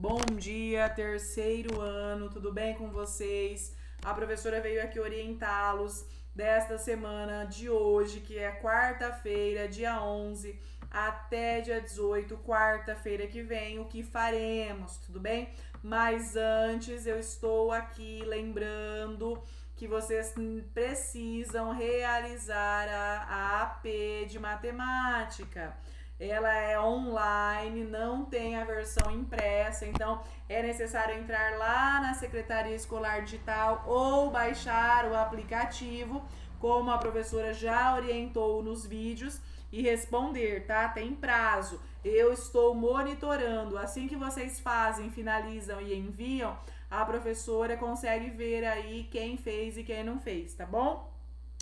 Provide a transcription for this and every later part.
Bom dia, terceiro ano, tudo bem com vocês? A professora veio aqui orientá-los desta semana de hoje, que é quarta-feira, dia 11, até dia 18, quarta-feira que vem, o que faremos, tudo bem? Mas antes eu estou aqui lembrando que vocês precisam realizar a AP de matemática. Ela é online, não tem a versão impressa, então é necessário entrar lá na Secretaria Escolar Digital ou baixar o aplicativo, como a professora já orientou nos vídeos, e responder, tá? Tem prazo. Eu estou monitorando. Assim que vocês fazem, finalizam e enviam, a professora consegue ver aí quem fez e quem não fez, tá bom?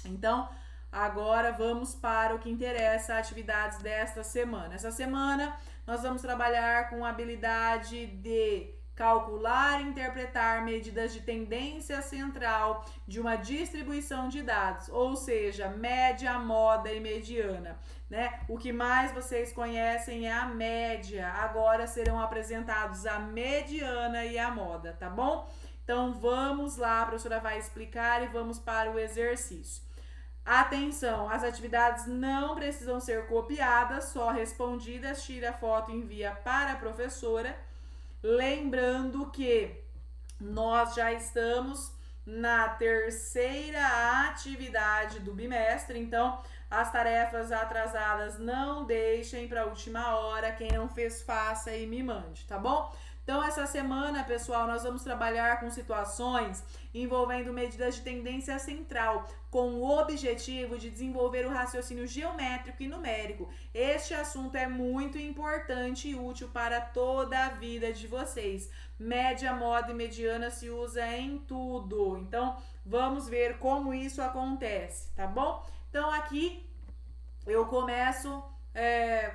Então, agora vamos para o que interessa, atividades desta semana. Essa semana nós vamos trabalhar com a habilidade de calcular e interpretar medidas de tendência central de uma distribuição de dados, ou seja, média, moda e mediana, né? O que mais vocês conhecem é a média. Agora serão apresentados a mediana e a moda, tá bom? Então vamos lá, a professora vai explicar e vamos para o exercício. Atenção, as atividades não precisam ser copiadas, só respondidas. Tira a foto e envia para a professora. Lembrando que nós já estamos na terceira atividade do bimestre, então as tarefas atrasadas não deixem para a última hora. Quem não fez, faça e me mande, tá bom? Então, essa semana, pessoal, nós vamos trabalhar com situações envolvendo medidas de tendência central, com o objetivo de desenvolver o raciocínio geométrico e numérico. Este assunto é muito importante e útil para toda a vida de vocês. Média, moda e mediana se usa em tudo. Então, vamos ver como isso acontece, tá bom? Então, aqui eu começo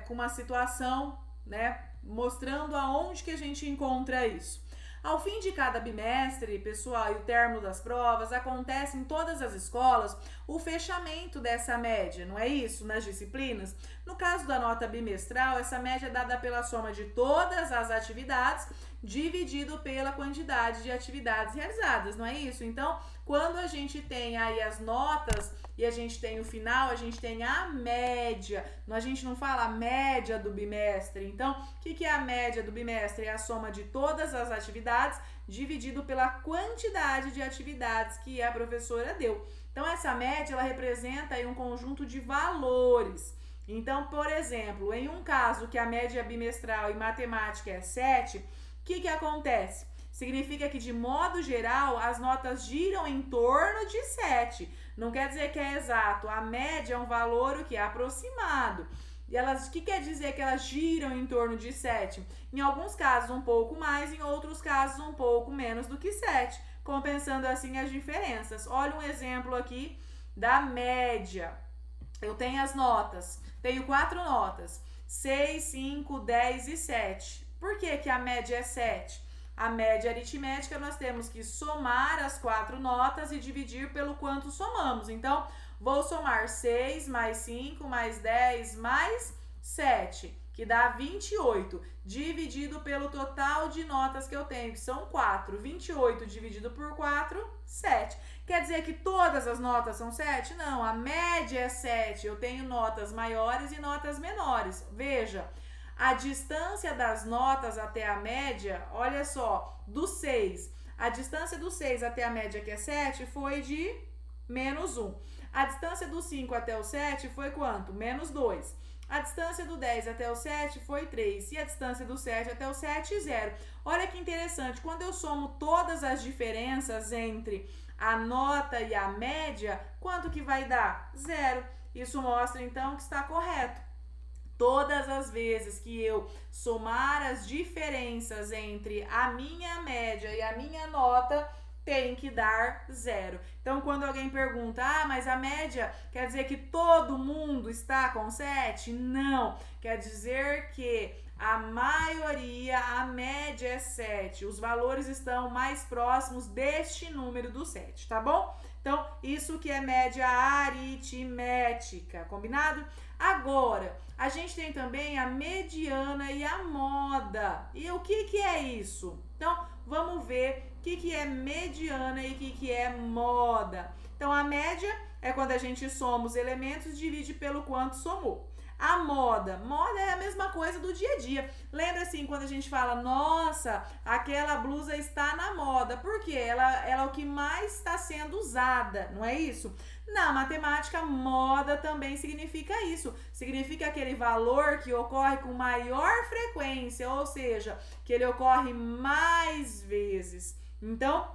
com uma situação, né, mostrando aonde que a gente encontra isso. Ao fim de cada bimestre, pessoal, e o término das provas, acontece em todas as escolas o fechamento dessa média, não é isso? Nas disciplinas. No caso da nota bimestral, essa média é dada pela soma de todas as atividades dividido pela quantidade de atividades realizadas, não é isso? Então, quando a gente tem aí as notas e a gente tem o final, a gente tem a média. A gente não fala a média do bimestre. Então, o que é a média do bimestre? É a soma de todas as atividades dividido pela quantidade de atividades que a professora deu. Então, essa média, ela representa aí um conjunto de valores. Então, por exemplo, em um caso que a média bimestral em matemática é 7, o que acontece? Significa que, de modo geral, as notas giram em torno de 7. Não quer dizer que é exato. A média é um valor o que é aproximado. E elas, o que quer dizer que elas giram em torno de 7? Em alguns casos um pouco mais, em outros casos um pouco menos do que 7, compensando assim as diferenças. Olha um exemplo aqui da média. Eu tenho as notas, tenho 4 notas, 6, 5, 10 e 7. Por que a média é 7? A média aritmética nós temos que somar as 4 notas e dividir pelo quanto somamos. Então, vou somar 6 mais 5 mais 10 mais 7, que dá 28, dividido pelo total de notas que eu tenho, que são 4. 28 dividido por 4, 7. Quer dizer que todas as notas são 7? Não, a média é 7. Eu tenho notas maiores e notas menores. Veja, a distância das notas até a média, olha só, do 6. A distância do 6 até a média, que é 7, foi de menos 1. A distância do 5 até o 7 foi quanto? Menos 2. A distância do 10 até o 7 foi 3. E a distância do 7 até o 7, 0. Olha que interessante, quando eu somo todas as diferenças entre a nota e a média, quanto que vai dar? 0. Isso mostra, então, que está correto. Todas as vezes que eu somar as diferenças entre a minha média e a minha nota, tem que dar 0. Então, quando alguém pergunta, mas a média quer dizer que todo mundo está com 7? Não, quer dizer que a maioria, a média é 7. Os valores estão mais próximos deste número do 7, tá bom? Então, isso que é média aritmética, combinado? Agora, a gente tem também a mediana e a moda. E o que é isso? Então, vamos ver o que é mediana e o que é moda. Então, a média é quando a gente soma os elementos e divide pelo quanto somou. A moda é a mesma coisa do dia a dia. Lembra assim, quando a gente fala, nossa, aquela blusa está na moda. Por quê? Ela é o que mais está sendo usada, não é isso? Na matemática, moda também significa isso. Significa aquele valor que ocorre com maior frequência, ou seja, que ele ocorre mais vezes. Então,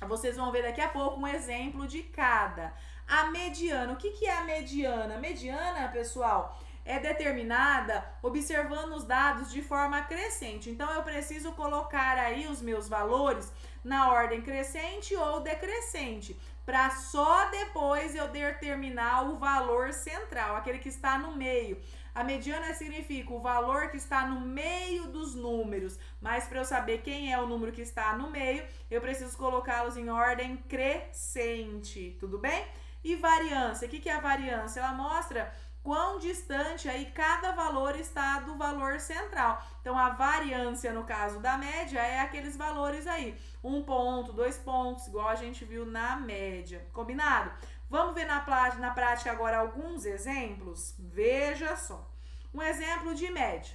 vocês vão ver daqui a pouco um exemplo de cada. A mediana, o que é a mediana? Mediana, pessoal, é determinada observando os dados de forma crescente. Então, eu preciso colocar aí os meus valores na ordem crescente ou decrescente, para só depois eu determinar o valor central, aquele que está no meio. A mediana significa o valor que está no meio dos números, mas para eu saber quem é o número que está no meio, eu preciso colocá-los em ordem crescente, tudo bem? E variância, o que é a variância? Ela mostra quão distante aí cada valor está do valor central. Então, a variância, no caso da média, é aqueles valores aí, 1 ponto, 2 pontos, igual a gente viu na média. Combinado? Vamos ver na prática agora alguns exemplos? Veja só. Um exemplo de média.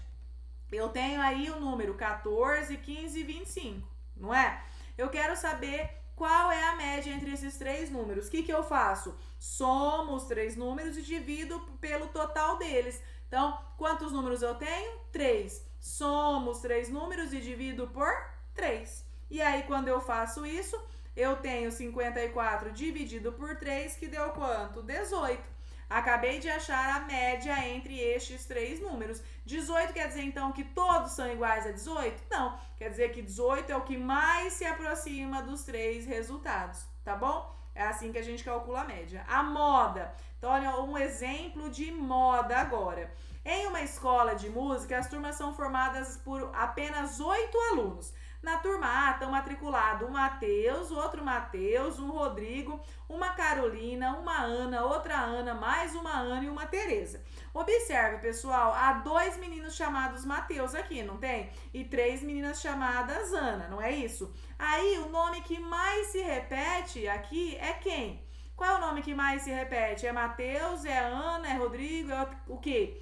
Eu tenho aí o número 14, 15 e 25, não é? Eu quero saber qual é a média entre esses três números. O que eu faço? Somo os três números e divido pelo total deles. Então, quantos números eu tenho? 3. Somo os três números e divido por 3. E aí, quando eu faço isso, eu tenho 54 dividido por 3, que deu quanto? 18. Acabei de achar a média entre estes três números. 18 quer dizer, então, que todos são iguais a 18? Não, quer dizer que 18 é o que mais se aproxima dos três resultados, tá bom? É assim que a gente calcula a média. A moda. Então, olha um exemplo de moda agora. Em uma escola de música, as turmas são formadas por apenas 8 alunos. Na turma A estão matriculados um Matheus, outro Matheus, um Rodrigo, uma Carolina, uma Ana, outra Ana, mais uma Ana e uma Tereza. Observe, pessoal, há 2 meninos chamados Matheus aqui, não tem? E 3 meninas chamadas Ana, não é isso? Aí, o nome que mais se repete aqui é quem? Qual é o nome que mais se repete? É Matheus, é Ana, é Rodrigo, é o quê?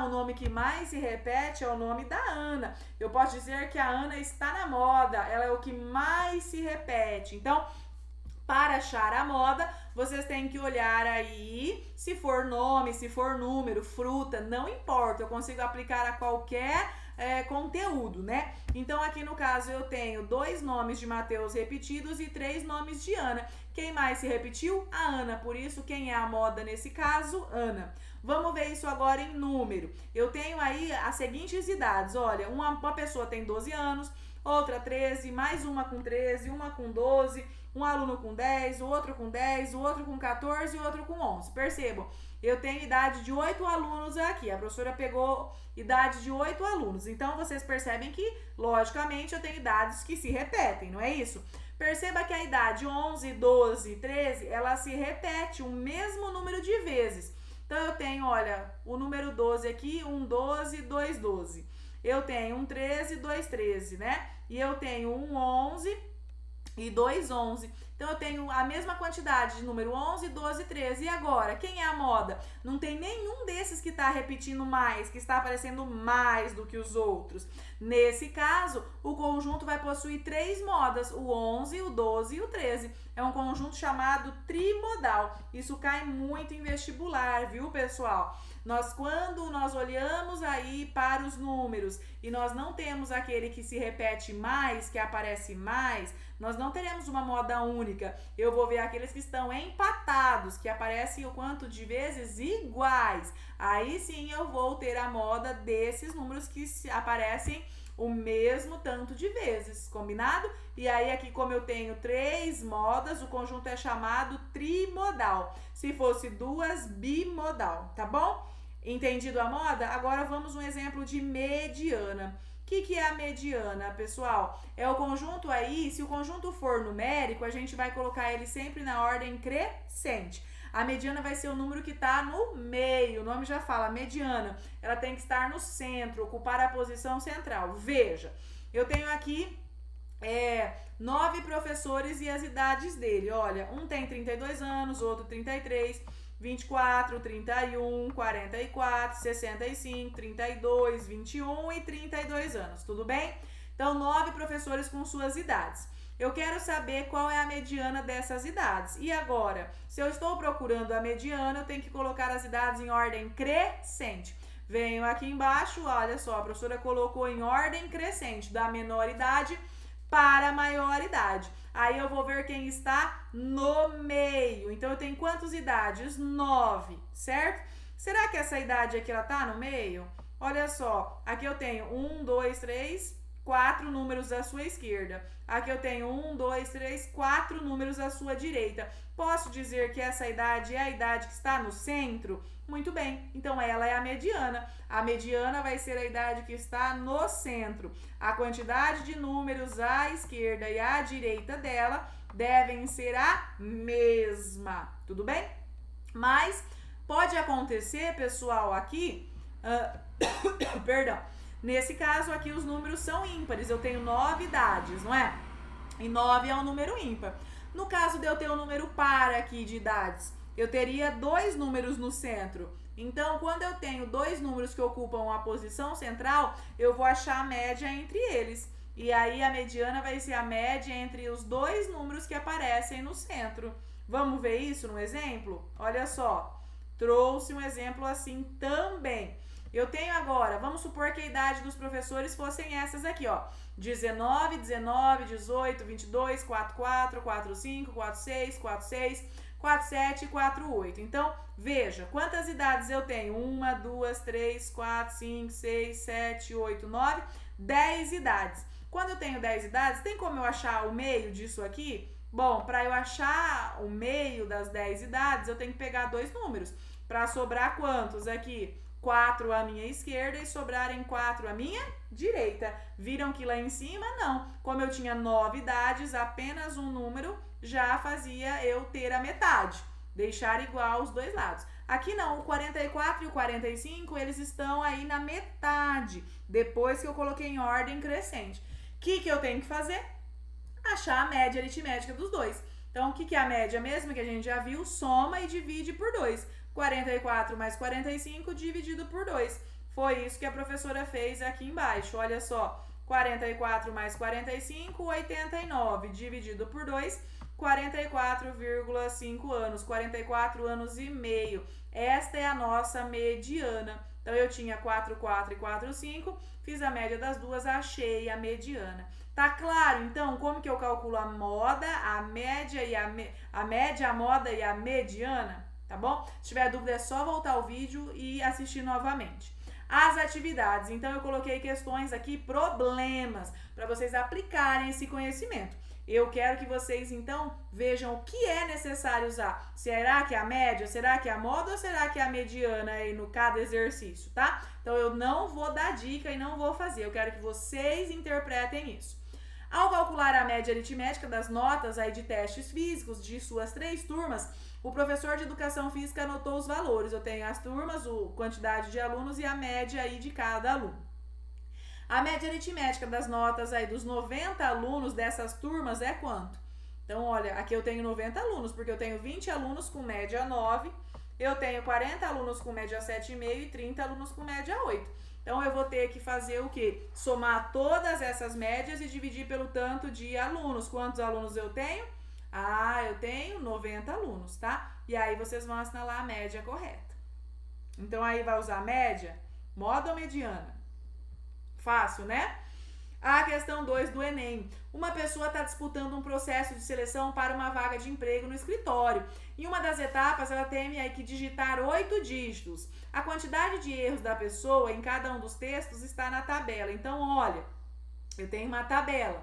O nome que mais se repete é o nome da Ana. Eu posso dizer que a Ana está na moda, ela é o que mais se repete. Então, para achar a moda, vocês têm que olhar aí, se for nome, se for número, fruta, não importa, eu consigo aplicar a qualquer conteúdo, né? Então, aqui no caso, eu tenho 2 nomes de Matheus repetidos e 3 nomes de Ana. Quem mais se repetiu? A Ana, por isso, quem é a moda nesse caso? Ana. Vamos ver isso agora em número. Eu tenho aí as seguintes idades. Olha, uma pessoa tem 12 anos, outra 13, mais uma com 13, uma com 12, um aluno com 10, o outro com 10, o outro com 14 e o outro com 11. Percebam, eu tenho idade de 8 alunos aqui. A professora pegou idade de 8 alunos. Então, vocês percebem que, logicamente, eu tenho idades que se repetem, não é isso? Perceba que a idade 11, 12, 13, ela se repete o mesmo número de vezes. Então, eu tenho, olha, o número 12 aqui, 1, 12, 2, 12. Eu tenho um 13, 2, 13, né? E eu tenho um 11 e 2, 11. Então, eu tenho a mesma quantidade de número 11, 12, 13. E agora, quem é a moda? Não tem nenhum desses que está repetindo mais, que está aparecendo mais do que os outros. Nesse caso, o conjunto vai possuir 3 modas, o 11, o 12 e o 13. É um conjunto chamado trimodal. Isso cai muito em vestibular, viu, pessoal? Quando nós olhamos aí para os números e nós não temos aquele que se repete mais, que aparece mais, nós não teremos uma moda única. Eu vou ver aqueles que estão empatados, que aparecem o quanto de vezes iguais. Aí sim eu vou ter a moda desses números que aparecem o mesmo tanto de vezes, combinado? E aí aqui, como eu tenho 3 modas, o conjunto é chamado trimodal. Se fosse 2, bimodal, tá bom? Entendido a moda? Agora vamos um exemplo de mediana. O que é a mediana, pessoal? É o conjunto aí, se o conjunto for numérico, a gente vai colocar ele sempre na ordem crescente. A mediana vai ser o número que está no meio, o nome já fala, mediana. Ela tem que estar no centro, ocupar a posição central. Veja, eu tenho aqui 9 professores e as idades dele. Olha, um tem 32 anos, outro 33, 24, 31, 44, 65, 32, 21 e 32 anos, tudo bem? Então, 9 professores com suas idades. Eu quero saber qual é a mediana dessas idades. E agora, se eu estou procurando a mediana, eu tenho que colocar as idades em ordem crescente. Venho aqui embaixo, olha só, a professora colocou em ordem crescente, da menor idade para a maior idade. Aí eu vou ver quem está no meio. Então, eu tenho quantas idades? 9, certo? Será que essa idade aqui, ela tá no meio? Olha só, aqui eu tenho 1, 2, 3, 4 números à sua esquerda. Aqui eu tenho 1, 2, 3, 4 números à sua direita. Posso dizer que essa idade é a idade que está no centro? Muito bem, então ela é a mediana. A mediana vai ser a idade que está no centro. A quantidade de números à esquerda e à direita dela devem ser a mesma, tudo bem? Mas pode acontecer, pessoal, aqui, perdão, nesse caso aqui os números são ímpares, eu tenho 9 idades, não é? E 9 é um número ímpar. No caso de eu ter um número par aqui de idades, eu teria 2 números no centro. Então, quando eu tenho 2 números que ocupam a posição central, eu vou achar a média entre eles. E aí a mediana vai ser a média entre os 2 números que aparecem no centro. Vamos ver isso no exemplo? Olha só, trouxe um exemplo assim também. Eu tenho agora, vamos supor que a idade dos professores fossem essas aqui, ó. 19, 19, 18, 22, 44, 45, 46, 46, 47 e 48. Então, veja, quantas idades eu tenho? 1, 2, 3, 4, 5, 6, 7, 8, 9, 10 idades. Quando eu tenho 10 idades, tem como eu achar o meio disso aqui? Bom, para eu achar o meio das 10 idades, eu tenho que pegar 2 números. Para sobrar quantos aqui? 4 à minha esquerda e sobrarem 4 à minha direita. Viram que lá em cima, não. Como eu tinha 9 idades, apenas um número já fazia eu ter a metade. Deixar igual os dois lados. Aqui não, o 44 e o 45, eles estão aí na metade, depois que eu coloquei em ordem crescente. O que eu tenho que fazer? Achar a média aritmética dos dois. Então, o que é a média mesmo, que a gente já viu? Soma e divide por 2. 44 mais 45 dividido por 2. Foi isso que a professora fez aqui embaixo. Olha só, 44 mais 45, 89, dividido por 2, 44,5 anos, 44 anos e meio. Esta é a nossa mediana. Então, eu tinha 4, 4 e 4, 5, fiz a média das duas, achei a mediana. Tá claro, então, como que eu calculo a moda, a média, a moda e a mediana? Tá bom? Se tiver dúvida é só voltar o vídeo e assistir novamente. As atividades, então eu coloquei questões aqui, problemas, para vocês aplicarem esse conhecimento. Eu quero que vocês, então, vejam o que é necessário usar. Será que é a média? Será que é a moda ou será que é a mediana aí no cada exercício, tá? Então eu não vou dar dica e não vou fazer, eu quero que vocês interpretem isso. Ao calcular a média aritmética das notas aí de testes físicos de suas 3 turmas, o professor de educação física anotou os valores. Eu tenho as turmas, a quantidade de alunos e a média aí de cada aluno. A média aritmética das notas aí dos 90 alunos dessas turmas é quanto? Então, olha, aqui eu tenho 90 alunos, porque eu tenho 20 alunos com média 9, eu tenho 40 alunos com média 7,5 e 30 alunos com média 8. Então, eu vou ter que fazer o quê? Somar todas essas médias e dividir pelo tanto de alunos. Quantos alunos eu tenho? Ah, eu tenho 90 alunos, tá? E aí vocês vão assinalar a média correta. Então, aí vai usar média, moda ou mediana? Fácil, né? A questão 2 do Enem. Uma pessoa está disputando um processo de seleção para uma vaga de emprego no escritório. Em uma das etapas, ela tem aí que digitar 8 dígitos. A quantidade de erros da pessoa em cada um dos textos está na tabela. Então, olha, Eu tenho uma tabela.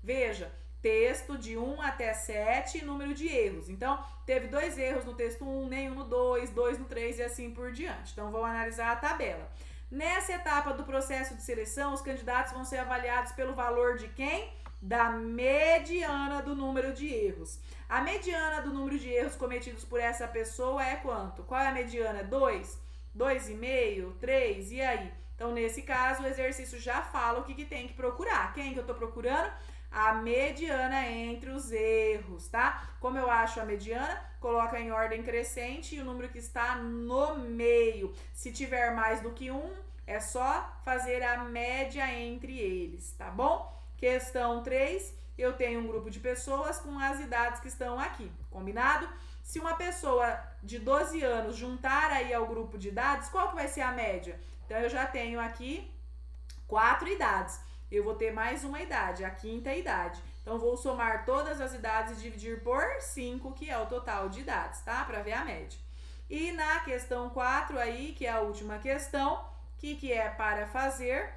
Veja, texto de 1 até 7 e número de erros. Então, teve 2 erros no texto 1, nenhum no 2, 2 no 3 e assim por diante. Então, vou analisar a tabela. Nessa etapa do processo de seleção, os candidatos vão ser avaliados pelo valor de quem? Da mediana do número de erros. A mediana do número de erros cometidos por essa pessoa é quanto? Qual é a mediana? 2, 2,5, 3, e aí? Então, nesse caso, o exercício já fala o que tem que procurar. Quem que eu tô procurando? A mediana entre os erros, tá? Como eu acho a mediana? Coloca em ordem crescente e o número que está no meio. Se tiver mais do que um, é só fazer a média entre eles, tá bom? Questão 3, eu tenho um grupo de pessoas com as idades que estão aqui, combinado? Se uma pessoa de 12 anos juntar aí ao grupo de idades, qual que vai ser a média? Então, eu já tenho aqui 4 idades. Eu vou ter mais uma idade, a quinta idade. Então, vou somar todas as idades e dividir por 5, que é o total de idades, tá? Para ver a média. E na questão 4 aí, que é a última questão, que é para fazer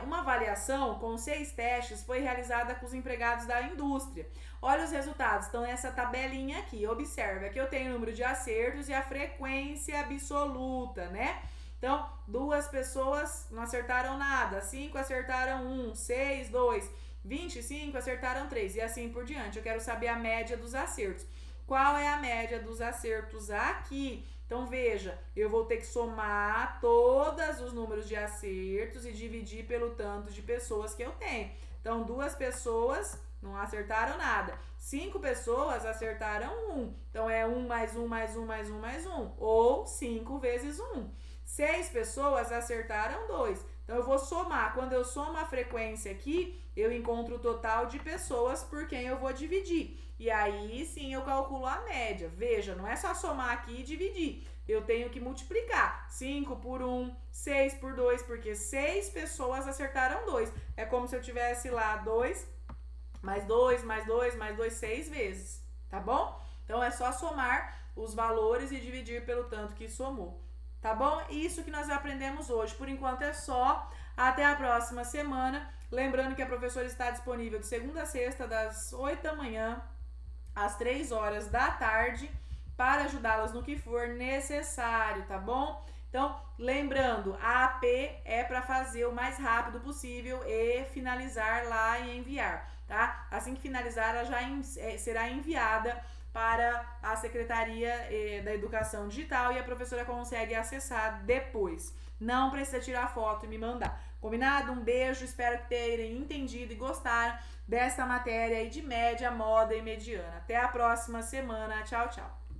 uma avaliação com 6 testes foi realizada com os empregados da indústria. Olha os resultados, estão nessa tabelinha aqui. Observe, aqui eu tenho o número de acertos e a frequência absoluta, né? Então, 2 pessoas não acertaram nada, 5 acertaram 1, 6, 2, 25 acertaram 3 e assim por diante. Eu quero saber a média dos acertos. Qual é a média dos acertos aqui? Então, veja, eu vou ter que somar todos os números de acertos e dividir pelo tanto de pessoas que eu tenho. Então, 2 pessoas não acertaram nada. 5 pessoas acertaram 1. Então, é 1 mais 1 mais 1 mais 1 mais 1. Ou 5 vezes 1. 6 pessoas acertaram 2. Então, eu vou somar. Quando eu somo a frequência aqui, eu encontro o total de pessoas por quem eu vou dividir. E aí, sim, eu calculo a média. Veja, não é só somar aqui e dividir. Eu tenho que multiplicar. 5 por 1, 6 por 2, porque 6 pessoas acertaram 2. É como se eu tivesse lá 2, mais 2, mais 2, mais 2, 6 vezes. Tá bom? Então, é só somar os valores e dividir pelo tanto que somou. Tá bom? Isso que nós aprendemos hoje. Por enquanto é só. Até a próxima semana. Lembrando que a professora está disponível de segunda a sexta, das 8 da manhã às 3 horas da tarde, para ajudá-las no que for necessário, tá bom? Então, lembrando, a AP é para fazer o mais rápido possível e finalizar lá e enviar, tá? Assim que finalizar, ela já será enviada para a Secretaria da Educação Digital e a professora consegue acessar depois. Não precisa tirar foto e me mandar. Combinado? Um beijo, espero que tenham entendido e gostaram dessa matéria aí de média, moda e mediana. Até a próxima semana. Tchau, tchau.